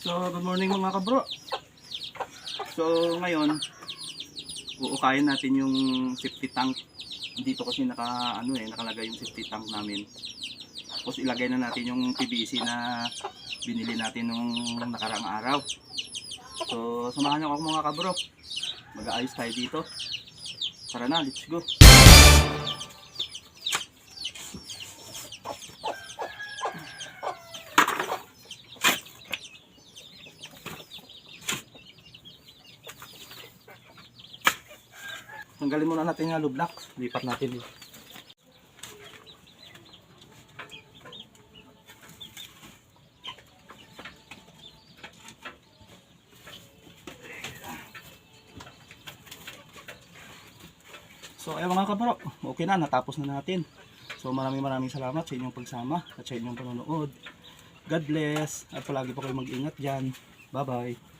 So, good morning mga kabro. So, ngayon, uukayin natin yung safety tank. Dito kasi nakalagay yung safety tank namin. Tapos ilagay na natin yung PVC na binili natin nung nakaraang araw. So, samahan niyo ako mga kabro. Mag-aayos tayo dito. Tara na, let's go. Tanggalin muna natin yung hollow block. Lipat natin dito. So ayun mga kabro, okay na, natapos na natin. So maraming salamat sa inyong pagsama at sa inyong panonood. God bless at palagi po kayo mag-ingat dyan. Bye bye.